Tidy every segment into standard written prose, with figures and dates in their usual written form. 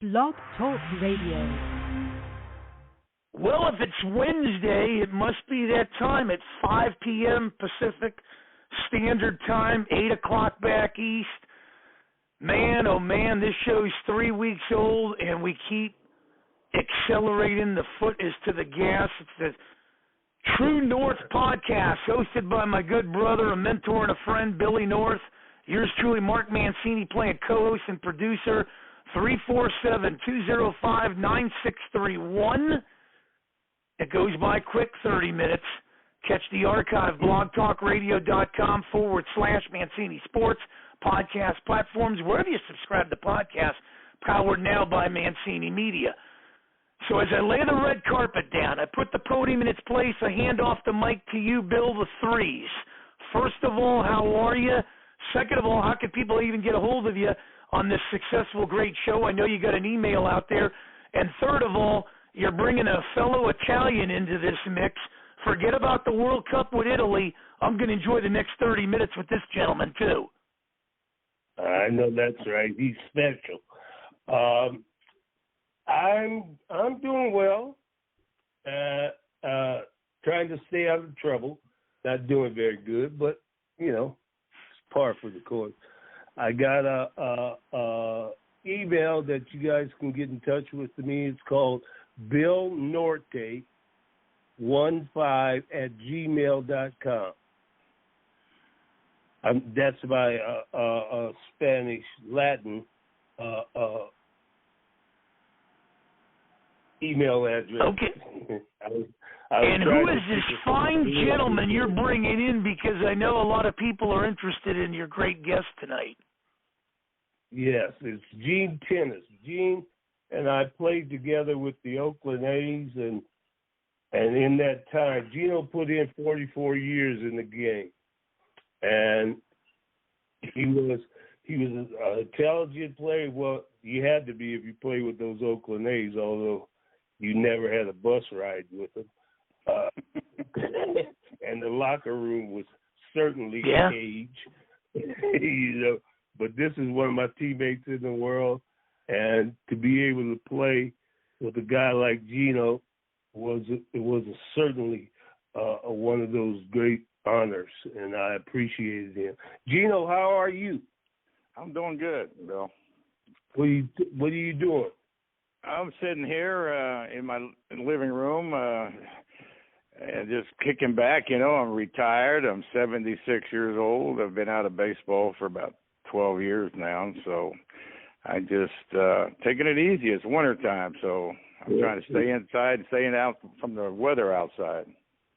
Blog Talk Radio. Well, if it's Wednesday, it must be that time at 5 p.m. Pacific Standard Time, 8 o'clock back east. Man, oh man, this show's 3 weeks old, and we keep accelerating. The foot is to the gas. It's the True North podcast, hosted by my good brother, a mentor, and a friend, Billy North. Yours truly, Mark Mancini, playing co-host and producer. 347-205-9631. It goes by quick, 30 minutes. Catch the archive, blogtalkradio.com/Mancini Sports, podcast platforms, wherever you subscribe to podcasts, powered now by Mancini Media. So as I lay the red carpet down, I put the podium in its place, I hand off the mic to you, Bill, the threes. First of all, how are you? Second of all, how can people even get a hold of you on this successful, great show? I know you got an email out there. And third of all, you're bringing a fellow Italian into this mix. Forget about the World Cup with Italy. I'm going to enjoy the next 30 minutes with this gentleman, too. I know that's right. He's special. I'm doing well. Trying to stay out of trouble. Not doing very good, but, you know, it's par for the course. I got a email that you guys can get in touch with me. It's called billnorte15@gmail.com. That's my Spanish Latin email address. Okay. And who is this fine gentleman you're bringing in? Because I know a lot of people are interested in your great guest tonight. Yes, it's Gene Tenace. Gene and I played together with the Oakland A's, and in that time, Gino put in 44 years in the game, and he was an intelligent player. Well, you had to be if you played with those Oakland A's, although you never had a bus ride with them. And the locker room was certainly a cage, you know. But this is one of my teammates in the world, and to be able to play with a guy like Gino was certainly one of those great honors, and I appreciated him. Gino, how are you? I'm doing good, Bill. What are you doing? I'm sitting here in my living room and just kicking back. You know, I'm retired. I'm 76 years old. I've been out of baseball for about 12 years now, so I just taking it easy. It's wintertime, so I'm trying to stay inside, staying out from the weather outside.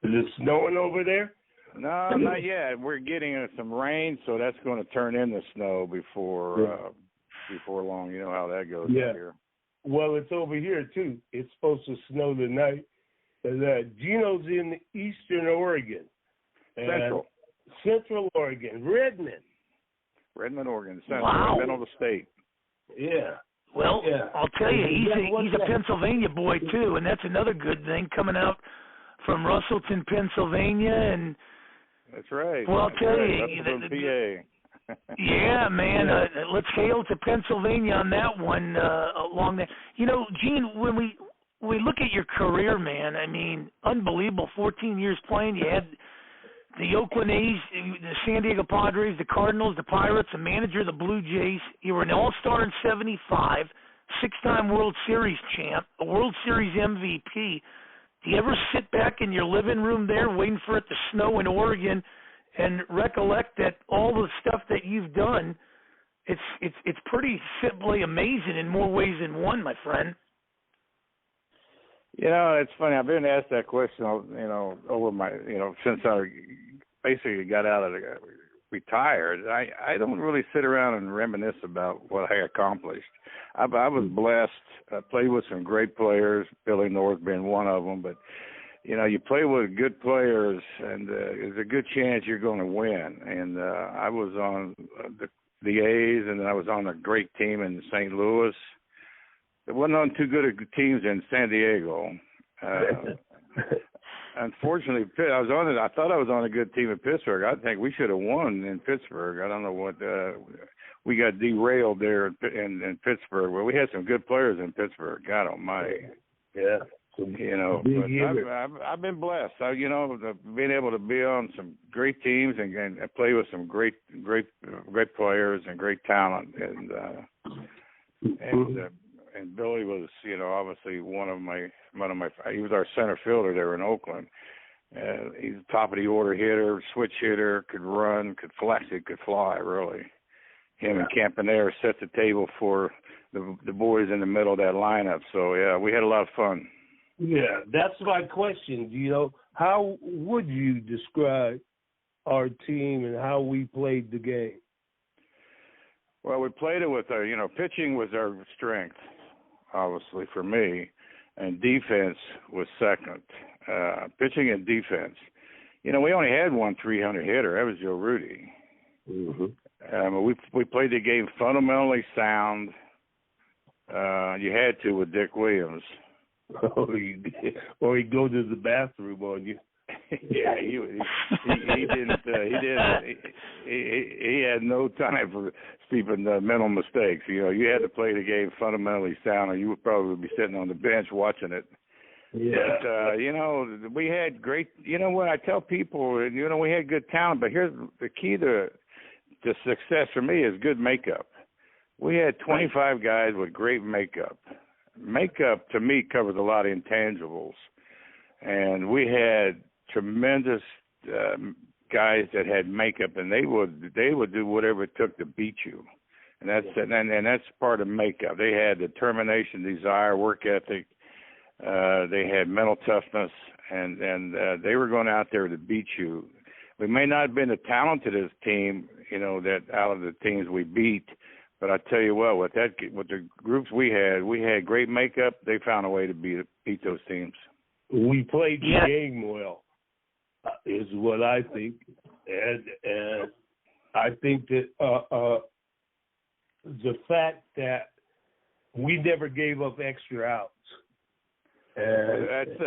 Is it snowing over there? No, not yet. We're getting some rain, so that's going to turn into snow before long. You know how that goes out here. Well, it's over here, too. It's supposed to snow tonight. Gino's in eastern Oregon. Central Oregon. Redmond, Oregon. Central, middle of the state. Yeah. Well, I'll tell you, he's a Pennsylvania boy, too, and that's another good thing coming out from Russellton, Pennsylvania. And that's right. Well, I'll tell you. PA. Yeah, man. Let's hail to Pennsylvania on that one. Along there, you know, Gene. When we look at your career, man, I mean, unbelievable. 14 years playing. You had the Oakland A's, the San Diego Padres, the Cardinals, the Pirates, a manager of the Blue Jays. You were an All-Star in '75, six-time World Series champ, a World Series MVP. Do you ever sit back in your living room there, waiting for it to snow in Oregon, and recollect that all the stuff that you've done, it's pretty simply amazing in more ways than one, my friend? You know, it's funny. I've been asked that question, you know, since I basically got out of retired. I don't really sit around and reminisce about what I accomplished. I was blessed. I played with some great players, Billy North being one of them, but you know, you play with good players, and there's a good chance you're going to win. And I was on the A's, and I was on a great team in St. Louis. There wasn't on too good of teams in San Diego. Unfortunately, I thought I was on a good team in Pittsburgh. I think we should have won in Pittsburgh. I don't know what we got derailed there in Pittsburgh. Well, we had some good players in Pittsburgh. God Almighty. Yeah. You know, but I've been blessed. Being able to be on some great teams and play with some great players and great talent, and Billy was, obviously one of my. He was our center fielder there in Oakland. He's top of the order hitter, switch hitter, could run, could flex it, could fly. Really, him and Campanera set the table for the boys in the middle of that lineup. So yeah, we had a lot of fun. Yeah, that's my question. How would you describe our team and how we played the game? Well, we played it with our, pitching was our strength, obviously, for me, and defense was second. Pitching and defense. We only had one 300 hitter. That was Joe Rudy. Mm-hmm. We played the game fundamentally sound. You had to with Dick Williams. Or he'd go to the bathroom on you. Yeah, he didn't. He had no time for Stephen mental mistakes. You had to play the game fundamentally sound, or you would probably be sitting on the bench watching it. Yeah. But we had great. What I tell people, we had good talent. But here's the key to success for me is good makeup. We had 25 guys with great makeup. Makeup to me covers a lot of intangibles, and we had tremendous guys that had makeup, and they would do whatever it took to beat you, and that's part of makeup. They had determination, desire, work ethic. They had mental toughness, and they were going out there to beat you. We may not have been the talented team, that out of the teams we beat. But I tell you what, with the groups we had great makeup. They found a way to beat those teams. We played the game well, is what I think, and I think that the fact that we never gave up extra outs. That's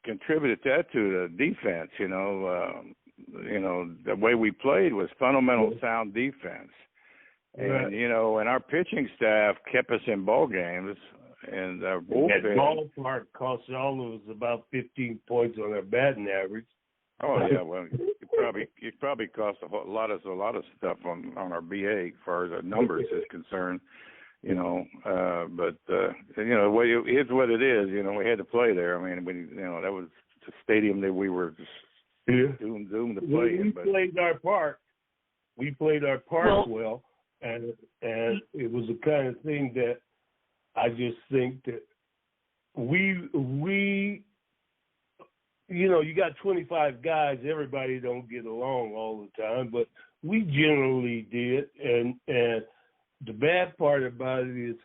contributed that to the defense. The way we played was fundamental sound defense. And and our pitching staff kept us in ball games, and our bullpen. That ballpark cost all of us about 15 points on our batting average. Oh yeah, well, it probably cost a lot of stuff on our BA as far as the numbers is concerned. But it's what it is. We had to play there. I mean, that was the stadium that we were just doomed to play in. But played our part. We played our part well. And it was the kind of thing that I just think that we you got 25 guys, everybody don't get along all the time, but we generally did. And the bad part about it is,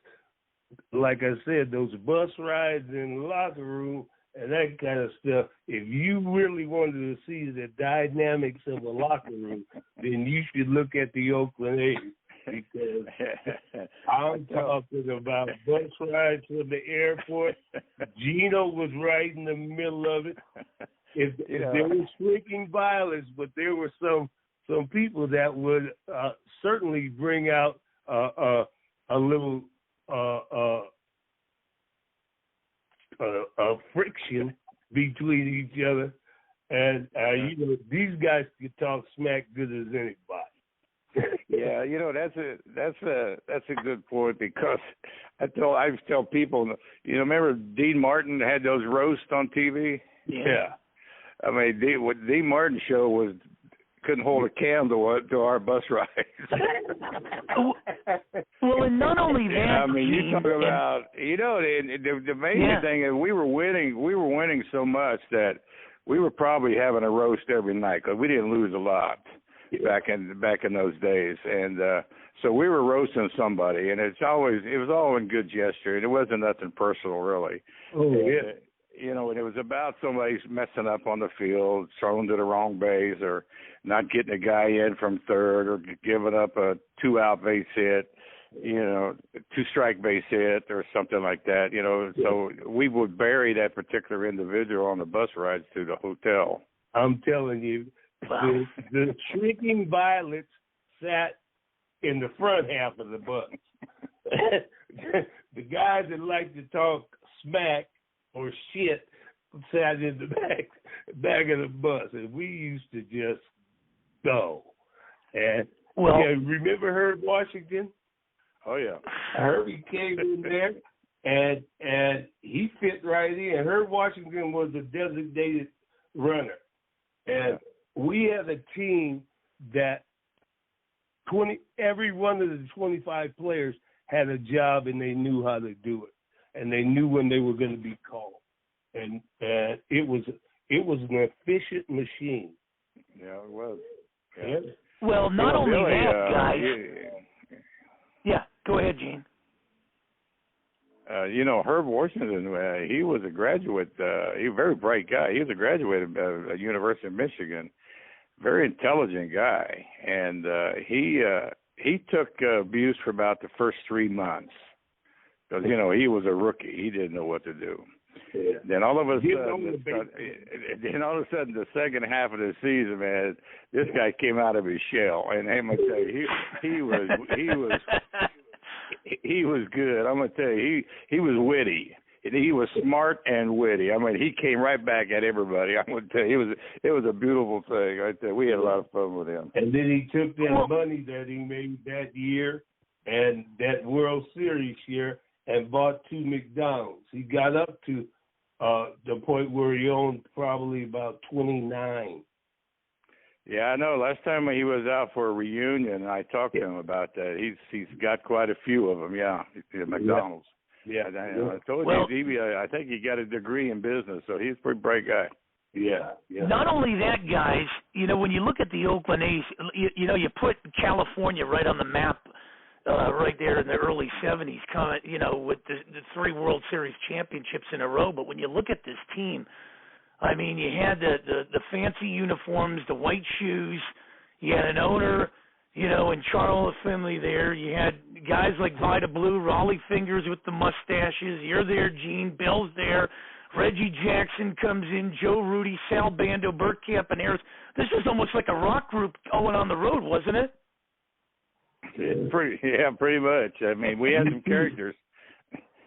like I said, those bus rides in the locker room and that kind of stuff, if you really wanted to see the dynamics of a locker room, then you should look at the Oakland A's. Because I'm talking about bus rides from the airport. Gino was right in the middle of it. There was freaking violence, but there were some people that would certainly bring out a little friction between each other, and these guys could talk smack good as anybody. Yeah, that's a good point, because I tell people, remember Dean Martin had those roasts on TV? Yeah. I mean, Dean Martin's show couldn't hold a candle to our bus rides. Well, and not only that, I mean, you talk about, the amazing thing is we were winning so much that we were probably having a roast every night, because we didn't lose a lot. Back in those days, and so we were roasting somebody, and it was all in good gesture, and it wasn't nothing personal really. Oh yeah. And it was about somebody messing up on the field, thrown to the wrong base, or not getting a guy in from third, or giving up a 2-out base hit, 2-strike base hit, or something like that. So we would bury that particular individual on the bus rides to the hotel. I'm telling you. The shrinking violets sat in the front half of the bus. The guys that like to talk smack or shit sat in the back of the bus, and we used to just go. And remember Herb Washington? Oh yeah, Herbie came in there, and he fit right in. Herb Washington was a designated runner, and we had a team that every one of the 25 players had a job, and they knew how to do it, and they knew when they were going to be called, and it was an efficient machine. Yeah, it was. Yeah. Well, not only Billy, that, guys. Yeah, go ahead, Gene. Herb Washington, he was a graduate. He was a very bright guy. He was a graduate of University of Michigan. Very intelligent guy, and he took abuse for about the first 3 months because he was a rookie. He didn't know what to do. Yeah. Then all of a sudden, the second half of the season, man, this guy came out of his shell, and I'm gonna tell you, he was good. I'm gonna tell you, he was witty. He was smart and witty. I mean, he came right back at everybody. I'm gonna tell you, it was a beautiful thing. Right there, we had a lot of fun with him. And then he took that money that he made that year and that World Series year and bought 2 McDonald's. He got up to the point where he owned probably about 29. Yeah, I know. Last time he was out for a reunion, I talked to him about that. He's got quite a few of them. Yeah, McDonald's. Yeah, I told you. I think he got a degree in business, so he's a pretty bright guy. Yeah. Not only that, guys. When you look at the Oakland A's, you put California right on the map. Right there in the early 70s, with the 3 World Series championships in a row. But when you look at this team, I mean, you had the fancy uniforms, the white shoes. You had an owner, and Charles Finley there. You had guys like Vida Blue, Raleigh Fingers with the mustaches. You're there, Gene. Bill's there. Reggie Jackson comes in. Joe Rudy, Sal Bando, Burt Camp, and Harris. This was almost like a rock group going on the road, wasn't it? Pretty much. I mean, we had some characters.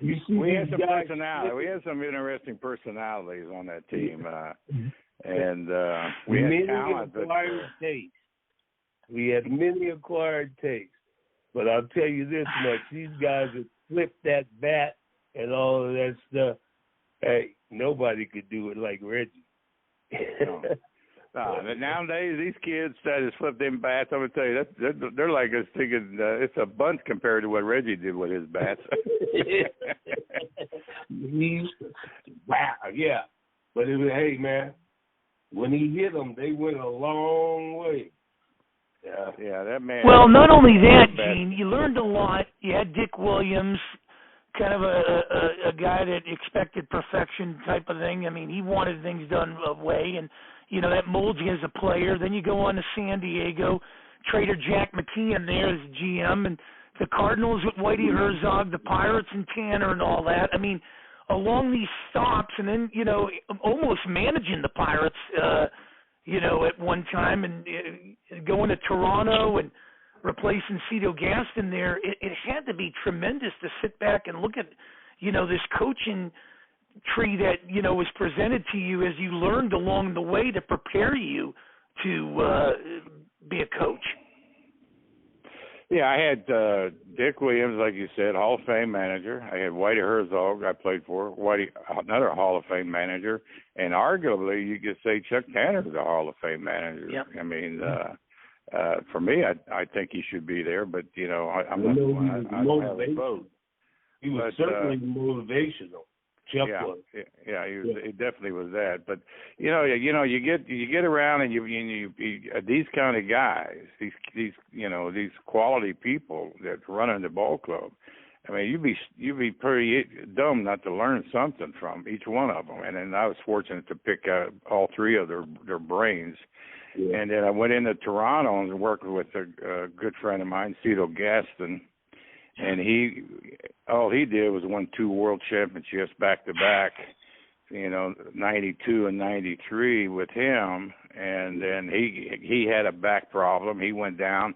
We had some personality. We had some interesting personalities on that team, and we had talent. We had many acquired tastes. But I'll tell you this much: these guys that flipped that bat and all of that stuff. Hey, nobody could do it like Reggie. Nowadays, these kids that just flip them bats, I'm going to tell you, they're like us thinking it's a bunch compared to what Reggie did with his bats. Wow, yeah. But hey, man, when he hit them, they went a long way. Yeah, that man. Well, not only that, Gene, you learned a lot. You had Dick Williams, kind of a guy that expected perfection type of thing. I mean, he wanted things done away, and that molds you as a player. Then you go on to San Diego, Trader Jack McKeon there as GM, and the Cardinals with Whitey Herzog, the Pirates and Tanner and all that. I mean, along these stops, and then, almost managing the Pirates, at one time, and going to Toronto and replacing Cito Gaston there, it had to be tremendous to sit back and look at, this coaching tree that, was presented to you as you learned along the way to prepare you to be a coach. Yeah, I had Dick Williams, like you said, Hall of Fame manager. I had Whitey Herzog, I played for. Whitey, another Hall of Fame manager. And arguably, you could say Chuck Tanner's a Hall of Fame manager. Yep. I mean, for me, I think he should be there, but, I'm not the one. I don't have a vote. He was certainly motivational. Chuck was. Yeah, he definitely was that. But you get around and you these kind of guys, these quality people that run in the ball club. I mean, you'd be pretty dumb not to learn something from each one of them. And then I was fortunate to pick all 3 of their brains. Yeah. And then I went into Toronto and worked with a good friend of mine, Cito Gaston. And all he did was won 2 world championships back to back, 92 and 93 with him. And then he had a back problem. He went down.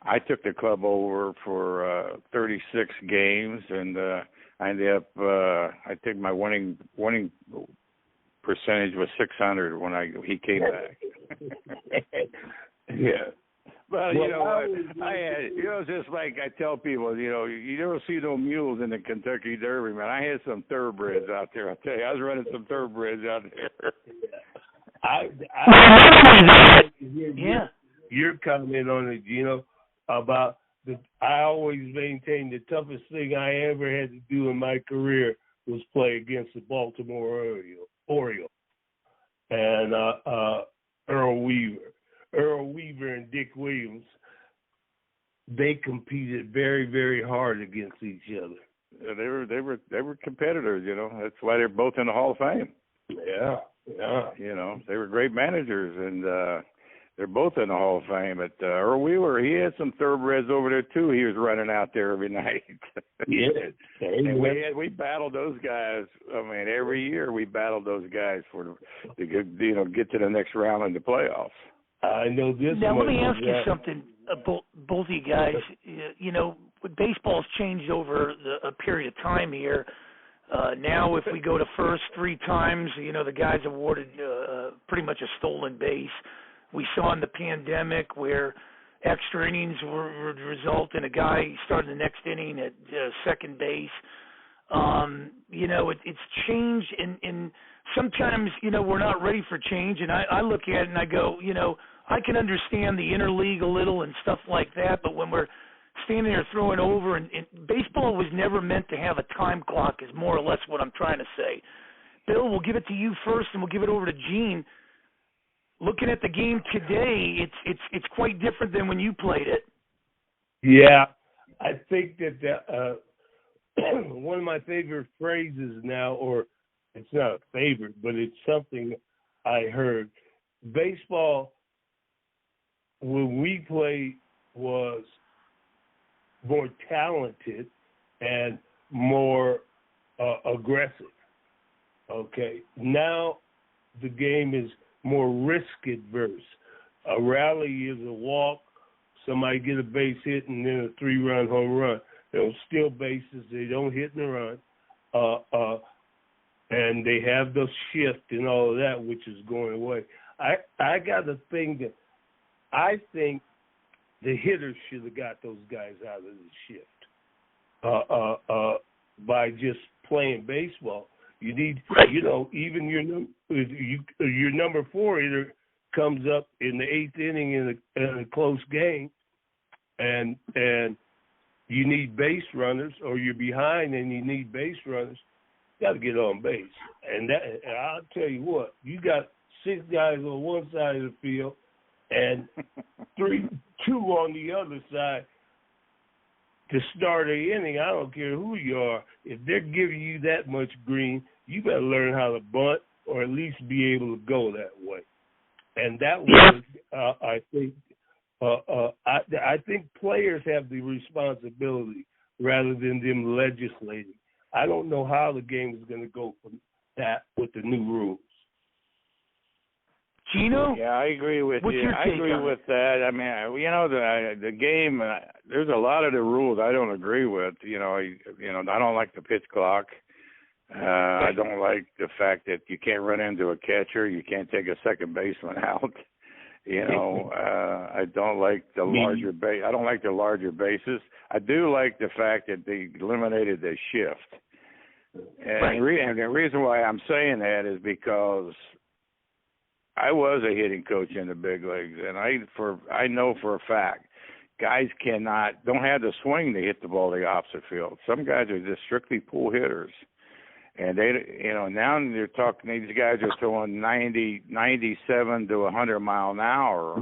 I took the club over for 36 games, and I ended up. I think my winning percentage was 600 when he came back. Yeah. Well, you know, I had, you know, just like I tell people, you know, you never see no mules in the Kentucky Derby, man. I had some thoroughbreds out there. I'll tell you, I was running some thoroughbreds out there. Your comment on it, Gino, about I always maintain the toughest thing I ever had to do in my career was play against the Baltimore Orioles and Earl Weaver and Dick Williams. They competed very, very hard against each other. Yeah, they were competitors, you know. That's why they're both in the Hall of Fame. Yeah. You know, they were great managers, and they're both in the Hall of Fame. But Earl Weaver, he had some thoroughbreds over there too. He was running out there every night. Yeah, and we battled those guys. I mean, every year we battled those guys to get to the next round in the playoffs. I know this. Now let me ask you something, both of you guys. You know, baseball's changed over a period of time here. Now, if we go to first 3 times, you know, the guy's awarded pretty much a stolen base. We saw in the pandemic where extra innings would result in a guy starting the next inning at second base. You know, it's changed, and sometimes, you know, we're not ready for change. And I look at it and I go, you know, I can understand the interleague a little and stuff like that, but when we're standing there throwing over, and baseball was never meant to have a time clock, is more or less what I'm trying to say. Bill, we'll give it to you first, and we'll give it over to Gene. Looking at the game today, it's quite different than when you played it. Yeah, I think that one of my favorite phrases now, or it's not a favorite, but it's something I heard. Baseball, when we played, was more talented and more aggressive. Okay, now the game is more risk adverse. A rally is a walk, somebody get a base hit, and then a 3-run home run. They don't steal bases, they don't hit and run, and they have the shift and all of that, which is going away. I got a thing that I think the hitters should have got those guys out of the shift by just playing baseball. You need, you know, even your number 4 hitter comes up in the 8th inning in a close game, and you need base runners, or you're behind and you need base runners. You got to get on base, and I'll tell you what, you got 6 guys on one side of the field and 2 on the other side to start an inning. I don't care who you are. If they're giving you that much green, you better learn how to bunt or at least be able to go that way. And that was, I think players have the responsibility rather than them legislating. I don't know how the game is going to go from that with the new rules. Gino? Yeah, I agree with What's you. your I take agree on with that. I mean, you know, the game. There's a lot of the rules I don't agree with. You know, I don't like the pitch clock. I don't like the fact that you can't run into a catcher. You can't take a second baseman out. You know, I don't like the larger base. I don't like the larger bases. I do like the fact that they eliminated the shift. And the reason why I'm saying that is because I was a hitting coach in the big leagues, and I know for a fact guys don't have the swing to hit the ball the opposite field. Some guys are just strictly pull hitters, and now they're talking. These guys are throwing 97 to 100 mile an hour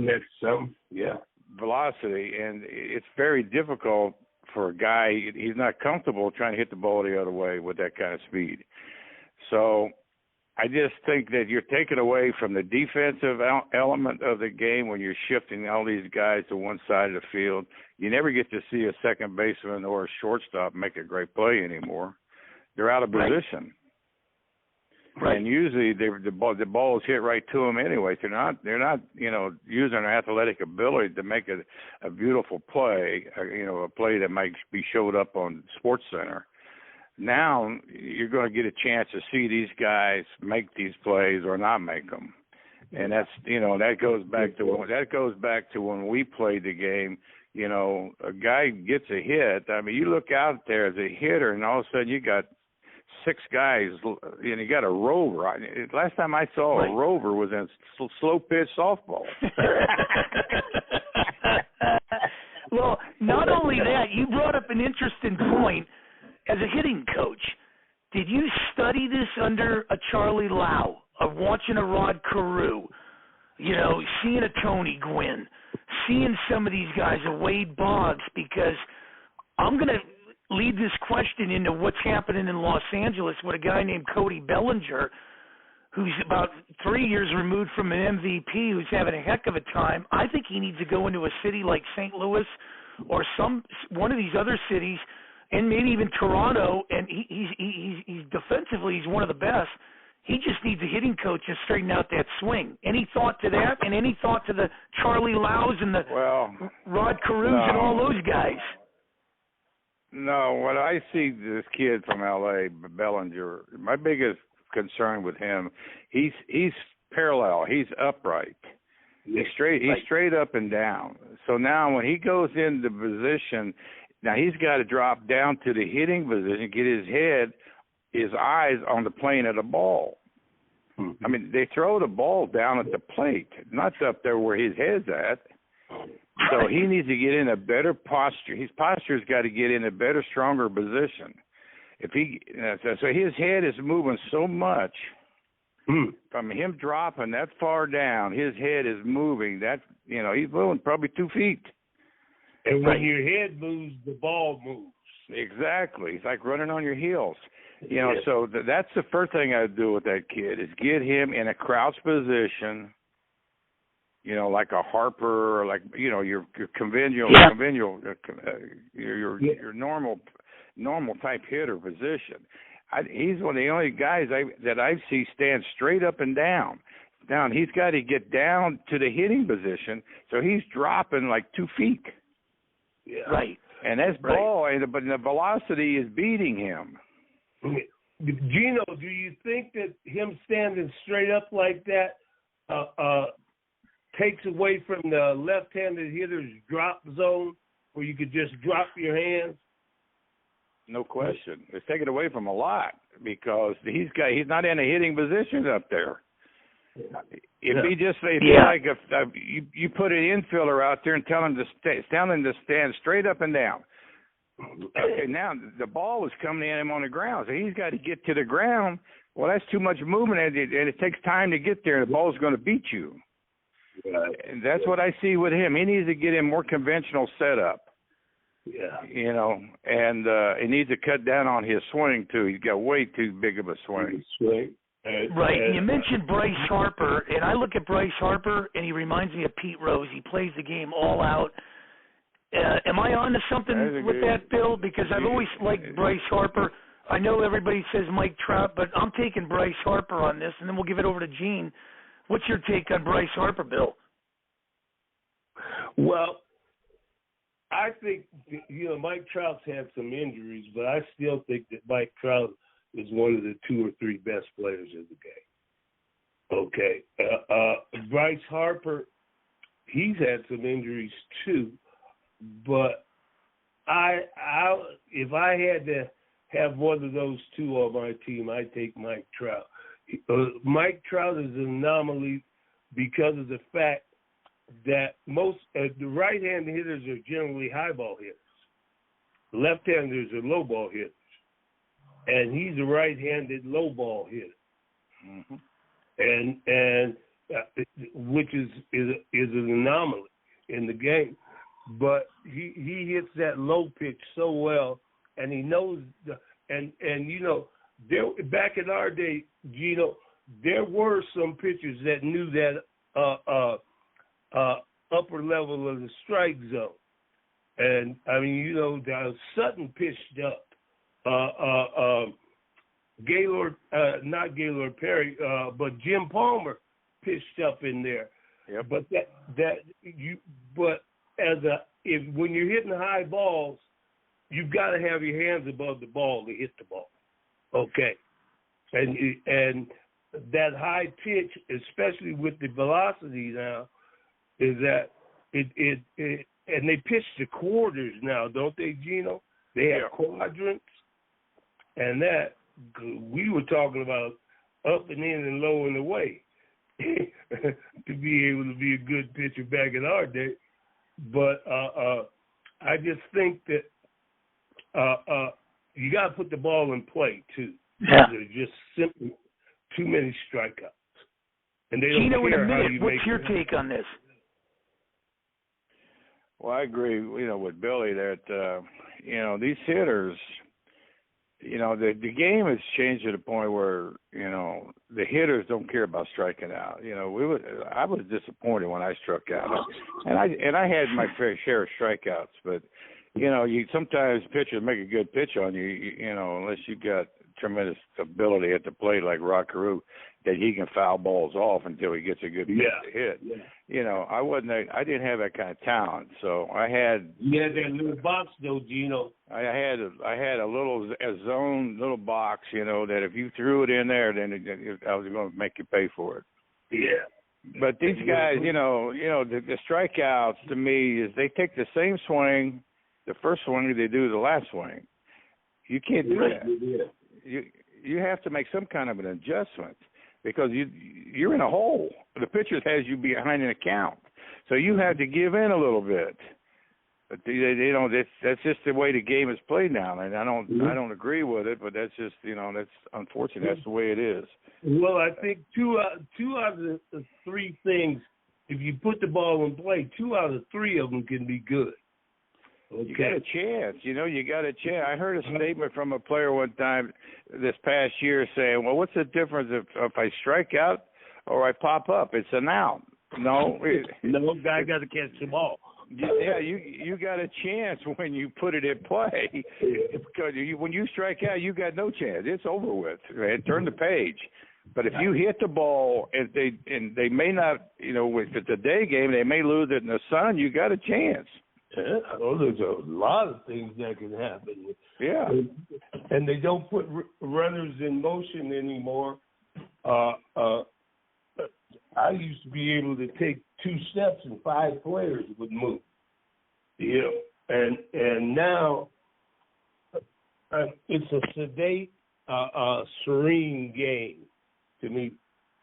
velocity, and it's very difficult for a guy. He's not comfortable trying to hit the ball the other way with that kind of speed. So I just think that you're taking away from the defensive element of the game when you're shifting all these guys to one side of the field. You never get to see a second baseman or a shortstop make a great play anymore. They're out of position. Right. And usually the balls hit right to them anyway. They're not using their athletic ability to make a beautiful play, a play that might be showed up on Sports Center. Now you're going to get a chance to see these guys make these plays or not make them. And that's that goes back to when we played the game. A guy gets a hit. I mean, you look out there as a hitter, and all of a sudden you got 6 guys, and you got a rover. Last time I saw a rover was in slow pitch softball. Well, not only that, you brought up an interesting point. As a hitting coach, did you study this under a Charlie Lau, of watching a Rod Carew, seeing a Tony Gwynn, seeing some of these guys, a Wade Boggs? Because I'm going to lead this question into what's happening in Los Angeles with a guy named Cody Bellinger, who's about 3 years removed from an MVP, who's having a heck of a time. I think he needs to go into a city like St. Louis or one of these other cities, and maybe even Toronto, and he's defensively, he's one of the best. He just needs a hitting coach to straighten out that swing. Any thought to that, and any thought to the Charlie Laus and the Rod Carews and all those guys? No, when I see this kid from L.A., Bellinger, my biggest concern with him, he's parallel, he's upright. He's straight up and down. So now when he goes into position, now he's got to drop down to the hitting position, get his eyes on the plane of the ball. Mm-hmm. I mean, they throw the ball down at the plate, not up there where his head's at. So he needs to get in a better posture. His posture's got to get in a better, stronger position. So his head is moving so much from him dropping that far down. His head is moving. He's moving probably 2 feet. And when your head moves, the ball moves. Exactly. It's like running on your heels. So that's the first thing I do with that kid is get him in a crouch position, like a Harper, or like, your conventional, your normal type hitter position. He's one of the only guys that I see stand straight up and down. He's got to get down to the hitting position, so he's dropping like 2 feet. Yeah. Right. And that's ball, but the velocity is beating him. Gino, do you think that him standing straight up like that takes away from the left-handed hitter's drop zone where you could just drop your hands? No question. It's taken away from a lot because he's not in a hitting position up there. If he just like if you put an infielder out there and tell him to stand straight up and down. Okay, now the ball is coming at him on the ground, so he's got to get to the ground. Well, that's too much movement, and it takes time to get there. The ball's going to beat you. Right. And that's what I see with him. He needs to get in more conventional setup. Yeah. And he needs to cut down on his swing too. He's got way too big of a swing. Right. And you mentioned Bryce Harper, and I look at Bryce Harper, and he reminds me of Pete Rose. He plays the game all out. Am I on to something with that, Bill? Because I've always liked Bryce Harper. I know everybody says Mike Trout, but I'm taking Bryce Harper on this, and then we'll give it over to Gene. What's your take on Bryce Harper, Bill? Well, I think, Mike Trout's had some injuries, but I still think that Mike Trout is one of the 2 or 3 best players in the game. Okay. Bryce Harper, he's had some injuries too, but if I had to have one of those 2 on my team, I'd take Mike Trout. Mike Trout is an anomaly because of the fact that most the right-handed hitters are generally high ball hitters. Left-handers are low ball hitters. And he's a right-handed low ball hitter. Mm-hmm. And which is an anomaly in the game. But he hits that low pitch so well, and he knows back in our day, Gino, there were some pitchers that knew that upper level of the strike zone. And, Sutton pitched up. not Gaylord Perry, but Jim Palmer pitched up in there. Yep. But when you're hitting high balls, you've got to have your hands above the ball to hit the ball. Okay. And that high pitch, especially with the velocity now, is that it and they pitch the quarters now, don't they, Gino? They have quadrants, and that we were talking about up and in and low and away to be able to be a good pitcher back in our day. But I just think that you got to put the ball in play too. Yeah. There's just simply too many strikeouts, and they don't Gino, care in a how minute, you what's make your it. take on this? Well, I agree, with Billy that, these hitters, the game has changed to the point where, the hitters don't care about striking out. I was disappointed when I struck out, and I had my fair share of strikeouts, but, you sometimes pitchers make a good pitch on you, unless you got tremendous ability at the plate like Rockaroo, that he can foul balls off until he gets a good pitch to hit. Yeah. I didn't have that kind of talent, so I had. You had that little box though, Gino. I had a zone little box, that if you threw it in there, then I was going to make you pay for it. Yeah. But these guys, the strikeouts to me is they take the same swing, the first swing they do the last swing. You can't do that. You have to make some kind of an adjustment because you're in a hole. The pitcher has you behind an account, so you have to give in a little bit. But that's just the way the game is played now, and I don't agree with it. But that's just that's unfortunate. That's the way it is. Well, I think two out of the three things, if you put the ball in play, 2 out of 3 of them can be good. Okay. You got a chance. You got a chance. I heard a statement from a player one time this past year saying, well, what's the difference if I strike out or I pop up? It's an out. No. No, guy got to catch the ball. Yeah, you got a chance when you put it in play. Because when you strike out, you got no chance. It's over with. Man. Turn the page. But if you hit the ball and they may not, if it's a day game, they may lose it in the sun, you got a chance. Yeah, there's a lot of things that can happen. Yeah. And they don't put runners in motion anymore. I used to be able to take 2 steps and 5 players would move. And now it's a sedate, serene game to me.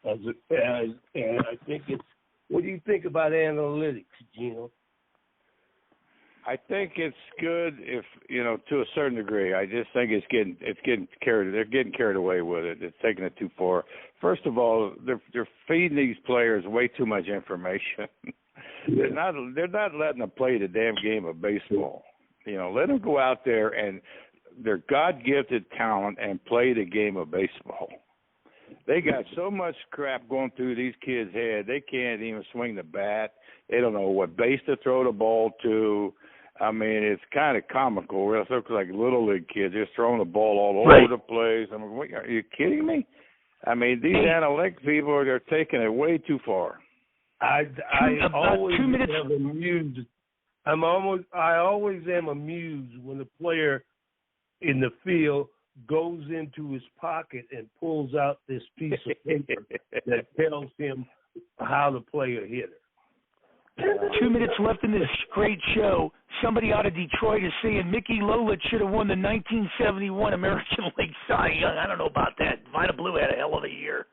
And I think it's. What do you think about analytics, Gino? I think it's good if to a certain degree. I just think they're getting carried away with it. It's taking it too far. First of all, they're feeding these players way too much information. They're not letting them play the damn game of baseball. Let them go out there and their God-gifted talent and play the game of baseball. They got so much crap going through these kids' head. They can't even swing the bat. They don't know what base to throw the ball to. I mean, it's kind of comical. It looks like little league kids just throwing the ball all over the place. I mean, are you kidding me? I mean, these analytic people they're taking it way too far. I always am amused. I always am amused when a player in the field goes into his pocket and pulls out this piece of paper that tells him how to play a hitter. 2 minutes left in this great show. Somebody out of Detroit is saying Mickey Lolich should have won the 1971 American League Cy Young. I don't know about that. Vida Blue had a hell of a year.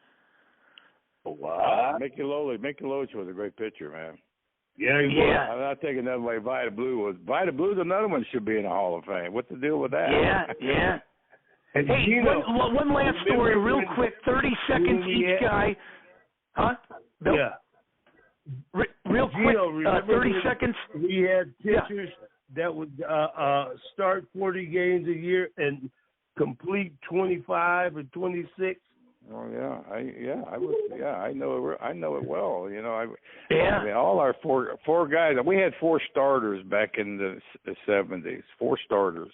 Wow. Mickey Lolich was a great pitcher, man. Yeah, he was. I'm not taking that away. Vida Blue was. Vida Blue's another one should be in the Hall of Fame. What's the deal with that? Yeah. And hey, Gino, one last story, real quick. 30 seconds each guy. Huh? Bill? Yeah. Real quick, 30 seconds. We had pitchers that would start 40 games a year and complete 25 or 26. Oh I know it well. I mean, all our four guys. We had 4 starters back in the 70s. 4 starters,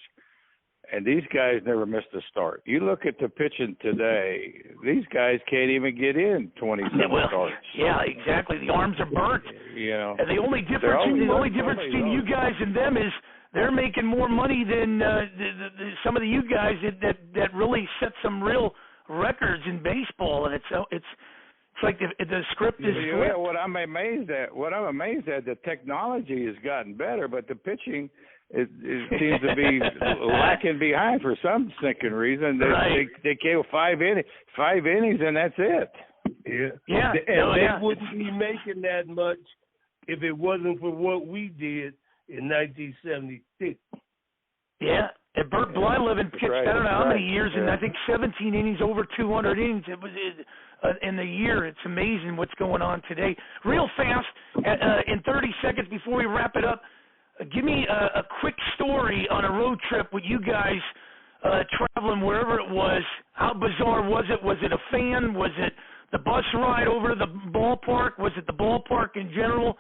and these guys never missed a start. You look at the pitching today; these guys can't even get in 27 starts. Yeah, exactly. The arms are burnt. You know, and the only difference between you guys and them is they're making more money than some of you guys that really set some real records in baseball, and it's like the script is flipped. What I'm amazed at, the technology has gotten better, but the pitching it seems to be lacking behind for some stinking reason. They kill 5 innings, and that's it. Yeah. And they wouldn't be making that much if it wasn't for what we did in 1976. Yeah. And Bert Blyleven pitched, I don't know how many years, and I think 17 innings, over 200 innings. It was in the year. It's amazing what's going on today. Real fast, in 30 seconds before we wrap it up, give me a quick story on a road trip with you guys traveling wherever it was. How bizarre was it? Was it a fan? Was it the bus ride over to the ballpark? Was it the ballpark in general?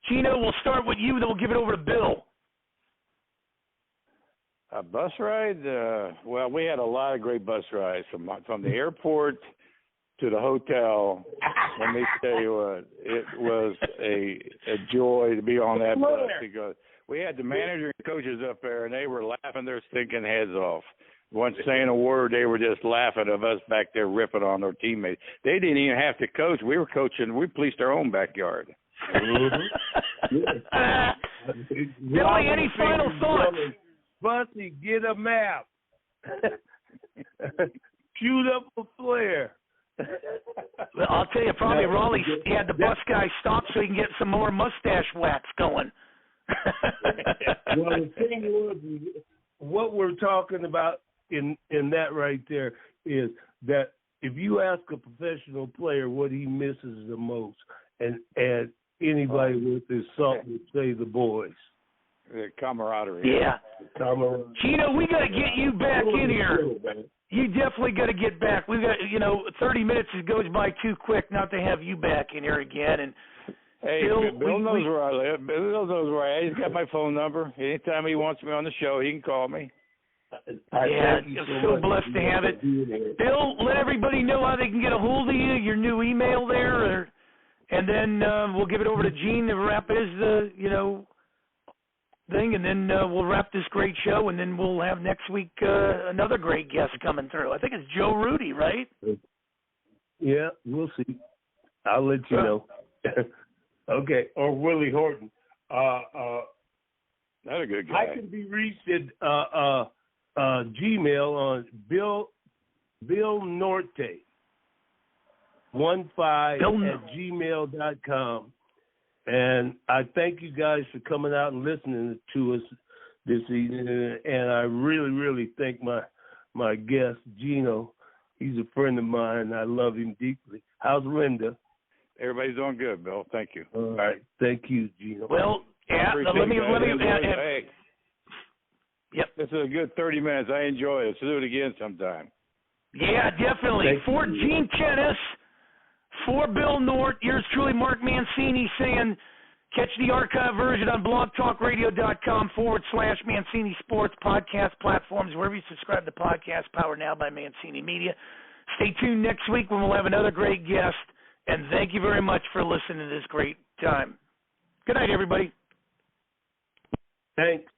Gino, we'll start with you, then we'll give it over to Bill. A bus ride? Well, we had a lot of great bus rides from the airport to the hotel. Let me tell you what, it was a joy to be on that bus because we had the manager and coaches up there, and they were laughing their stinking heads off. Once saying a word, they were just laughing at us back there ripping on their teammates. They didn't even have to coach. We were coaching. We policed our own backyard. Billy, any final thoughts? Bussy, get a map. Shoot up a flare. Well, I'll tell you, probably Raleigh had the bus guy stop so he can get some more mustache wax going. Well, the thing was, what we're talking about in that right there is that if you ask a professional player what he misses the most, and anybody with his salt would say the boys. The camaraderie. Yeah. Gino, we got to get you back in here. You definitely got to get back. We got, 30 minutes goes by too quick not to have you back in here again. And hey, Bill knows where I live. Bill knows where I am. He's got my phone number. Anytime he wants me on the show, he can call me. Yeah, I'm so blessed to have it. Bill, let everybody know how they can get a hold of you, your new email there, and then we'll give it over to Gene to wrap his, thing, and then we'll wrap this great show, and then we'll have next week another great guest coming through. I think it's Joe Rudy, right? Yeah, we'll see. I'll let you know. Okay, or Willie Horton. That's a good guy. I can be reached at Gmail on Bill Norte 15@gmail.com. And I thank you guys for coming out and listening to us this evening. And I really, really thank my guest, Gino. He's a friend of mine. I love him deeply. How's Linda? Everybody's doing good, Bill. Thank you. All right. Thank you, Gino. Well, yeah, let me. Hey, yep. This is a good 30 minutes. I enjoy it. Let's do it again sometime. Yeah, definitely. For Gene Tenace, for Bill Nort, yours truly, Mark Mancini, saying catch the archive version on blogtalkradio.com/Mancini Sports podcast platforms, wherever you subscribe to podcasts, powered now by Mancini Media. Stay tuned next week when we'll have another great guest. And thank you very much for listening to this great time. Good night, everybody. Thanks.